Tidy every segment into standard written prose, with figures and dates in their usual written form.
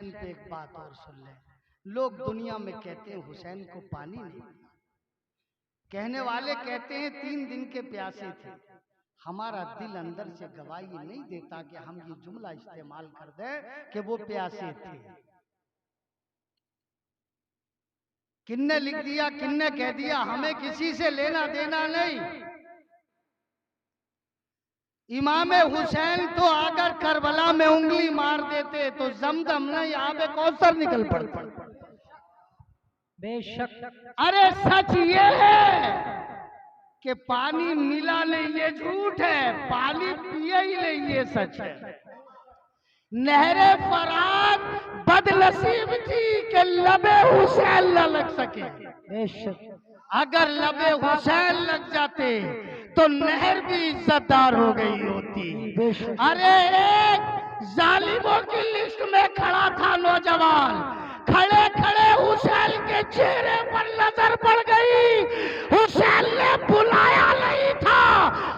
हुसैन पे एक बात और सुन ले। लोग दुनिया में कहते हैं हुसैन को पानी नहीं मिला, कहने वाले कहते हैं 3 दिन के प्यासे थे। हमारा दिल अंदर से गवाही नहीं देता कि हम ये जुमला इस्तेमाल कर दें कि वो प्यासे थे। किन्ने लिख दिया, किन्ने कह दिया, हमें किसी से लेना देना नहीं। इमाम हुसैन तो अगर करबला में उंगली मार देते तो जमजम नहीं आबे कौसर निकल पड़ता। बेशक। अरे सच ये है कि पानी मिला नहीं, ये झूठ है। पानी पिए ही नहीं, ये सच है। नहरे फरात बदनसीब थी कि लबे हुसैन न लग सके। बेशक। अगर लबे हुसैन लग जाते तो नहर भी इज्जतदार हो गई होती। अरे एक जालिमों की लिस्ट में खड़ा था नौजवान, खड़े खड़े हुसैन के चेहरे पर नजर पड़ गई। हुसैन ने बुलाया नहीं था,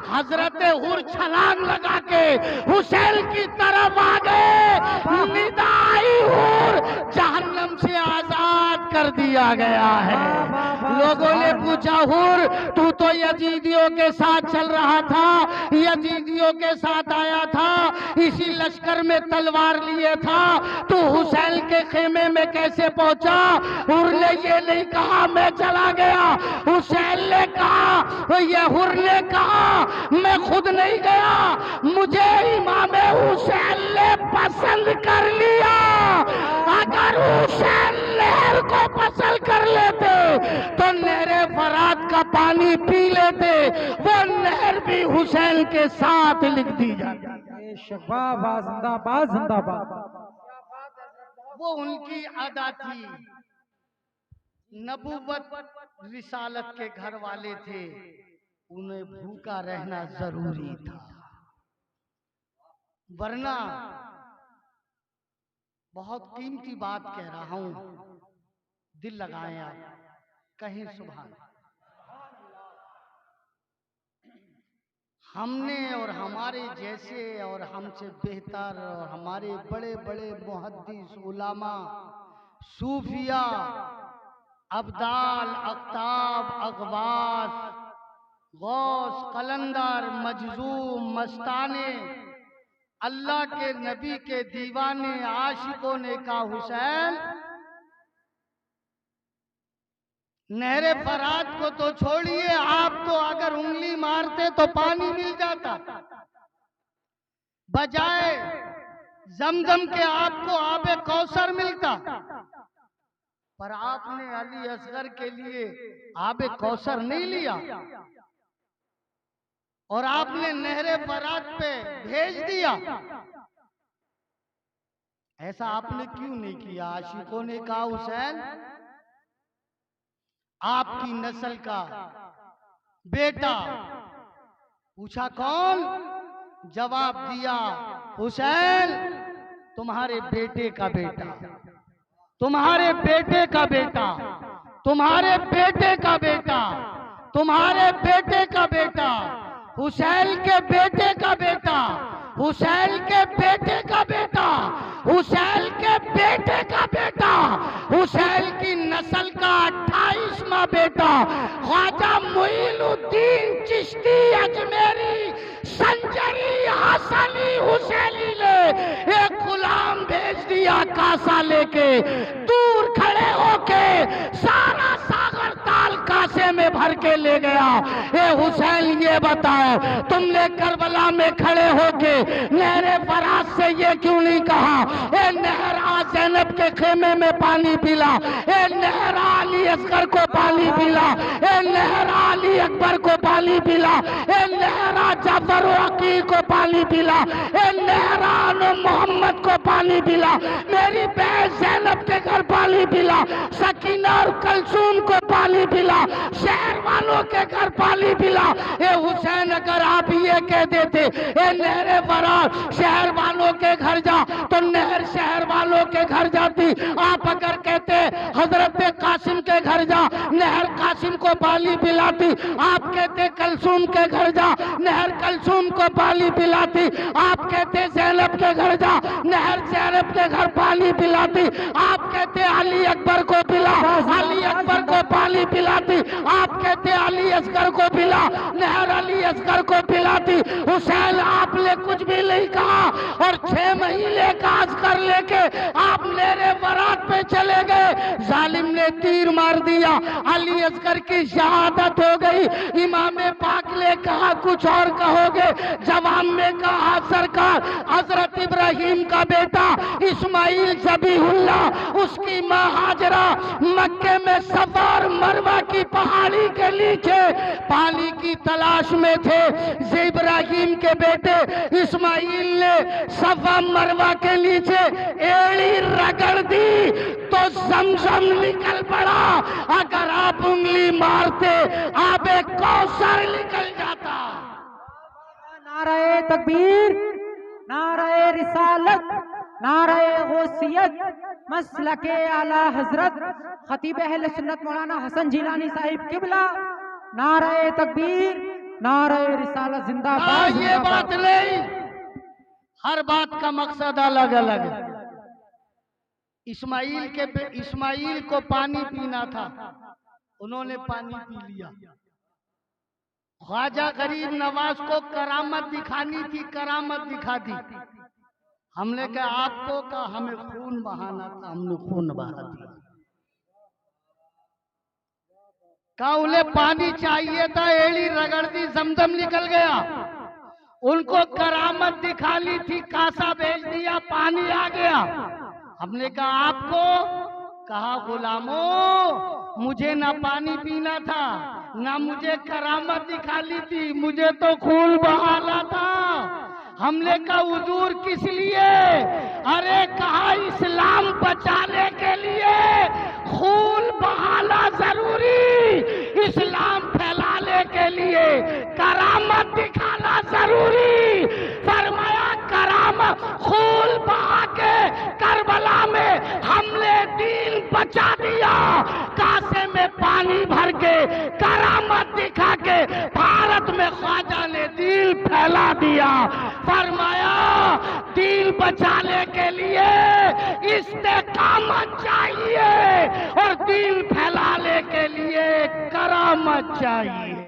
हजरत हुर छलांग लगा के हुसैन की तरफ आ गए। निदाई हुर जहन्नम से आजाद कर दिया गया है। लोगों ने पूछा हुर तू तो यजीदियों के साथ चल रहा था, यजीदियों के साथ आया था, इसी लश्कर में तलवार लिए था, तू हुसैन के खेमे में कैसे पहुंचा? हुर ने ये नहीं कहा मैं चला गया, हुसैन ने कहा, ये हुर ने कहा मैं खुद नहीं गया, मुझे इमाम हुसैन ने पसंद कर लिया। अगर हुसैन नहर को पसंद कर लेते तो नहरे फरात का पानी पी लेते, वो नहर भी हुसैन के साथ लिख दी जाती। जिंदाबाद जिंदाबाद। वो उनकी अदा थी। नबूवत रिसालत के घर वाले थे, उन्हें भूखा रहना जरूरी था, वरना बहुत कीमती बात कह रहा हूं, दिल लगाएं आप, कहीं सुभान। हमने और हमारे जैसे और हमसे बेहतर और हमारे बड़े बड़े मुहद्दिस उलामा, सूफिया, अब्दाल, अख्ताब, अगवास, गौस, कलंदर, मजजूम, मस्ताने, अल्लाह के नबी के दीवाने आशिकों ने कहा हुसैन नहरे फरात को तो छोड़िए, आप तो अगर उंगली मारते तो पानी मिल जाता, बजाय जमजम के आपको आबे कौसर मिलता। पर आपने अली असगर के लिए आबे कौसर नहीं लिया और आपने नहरे फरात पे भेज दिया। ऐसा आपने क्यों नहीं किया? आशिकों ने कहा हुसैन आपकी नस्ल का बेटा। पूछा कौन? जवाब दिया हुसैन तुम्हारे बेटे का बेटा, तुम्हारे बेटे का बेटा, तुम्हारे बेटे का बेटा, तुम्हारे बेटे का बेटा, हुसैन के बेटे का बेटा, हुसैन के बेटे का बेटा, हुसैन के बेटे का बेटा, हुसैन की नस्ल का 28वां बेटा ख्वाजा मुईनुद्दीन चिश्ती अजमेरी संजरी हसनी हुसैनी ने एक गुलाम भेज दिया कासा लेके, दूर खड़े होके सारा सागर ताल कासे में भर के ले गया। ए हुसैन ये बताओ तुमने करबला में खड़े होके नहरे फरात से ये क्यों नहीं कहा ए नहरा ज़ैनब के खेमे में पानी पिला, ए नहरा अली असगर को पानी पिला, ए नहरा अली अकबर को पानी पिला, ए नहरा जाफर अकील को पानी पिला, ए नहरा मोहम्मद को पानी पिला, मेरी बहन ज़ैनब के घर पानी पिला, सकीना और कलसूम को पानी पिला, शहर वालों के घर पानी पिला। ए हुसैन अगर आप ये कह देते ए नहरे फरात शहर वालों के घर जा तो नहर शहर वालों के घर जाती। आप अगर कहते हजरत कासिम के घर जा नहर कासिम को पानी पिलाती। आप कहते कलसूम के घर जा नहर कलसूम को पानी पिलाती। आप कहते ज़ैनब के घर जा नहर ज़ैनब के घर पानी पिलाती। आप कहते अली अकबर को पिला, अली अकबर को पानी पिलाती, आप कहते अली असगर को पिला, नहर अली असगर को पिलाती। हुसैन आपने कुछ भी नहीं कहा और 6 महीने का अस्कर लेके आप मेरे बारात पे चले गए। जालिम ने तीर मार दिया, अली असगर की शहादत हो गई। इमाम पाक ने कहा कुछ और कहोगे? जवाब में कहा सरकार हजरत इब्राहिम का बेटा इस्माइल ज़बीहुल्लाह, उसकी माँ हाजरा मक्के में सफा और मरवा की पहाड़ी के नीचे पानी की तलाश में थे। इब्राहिम के बेटे इस्माइल ने सफा मरवा के नीचे एड़ी रगड़ दी तो जमजम निकल पड़ा। अगर आप उंगली मारते आबे कौसर निकल जाता। नाराए तकबीर, नाराए रिसालत, नाराए गौसियत, मसलके आला हजरत खतीब अहले सुन्नत मौलाना हसन जिलानी साहिब किबला। नाराए तकबीर, नाराए रिसालत जिंदाबाद। ये बात नहीं, हर बात का मकसद अलग अलग है। इस्माइल को पानी पीना था, उन्होंने पानी पी लिया। ख्वाजा गरीब नवाज को करामत दिखानी थी, करामत दिखा दी। हमने कहा आपको कहा हमें खून बहाना था, हमने खून बहा दिया। कहा उन्हें पानी चाहिए था, एड़ी रगड़ दी, जमजम निकल गया। उनको करामत दिखानी थी, कासा भेज दिया, पानी आ गया। हमने कहा आपको कहा गुलामों मुझे ना पानी पीना था, ना मुझे करामत दिखानी थी, मुझे तो खून बहाना था। हमने कहा हुजूर किस लिए? अरे कहा इस्लाम बचाने के लिए खून बहाना जरूरी, इस्लाम फैलाने के लिए करामत दिखाना जरूरी। फरमाया करामत खून बहा के करबला में हमने दीन बचा दिया। कासे में पानी भर के करामत दिखा के भारत में ख्वाजा ने दीन फैला दिया। फरमाया दीन बचाने के लिए इस्तेकामत चाहिए और दीन फैलाने के लिए करामत चाहिए।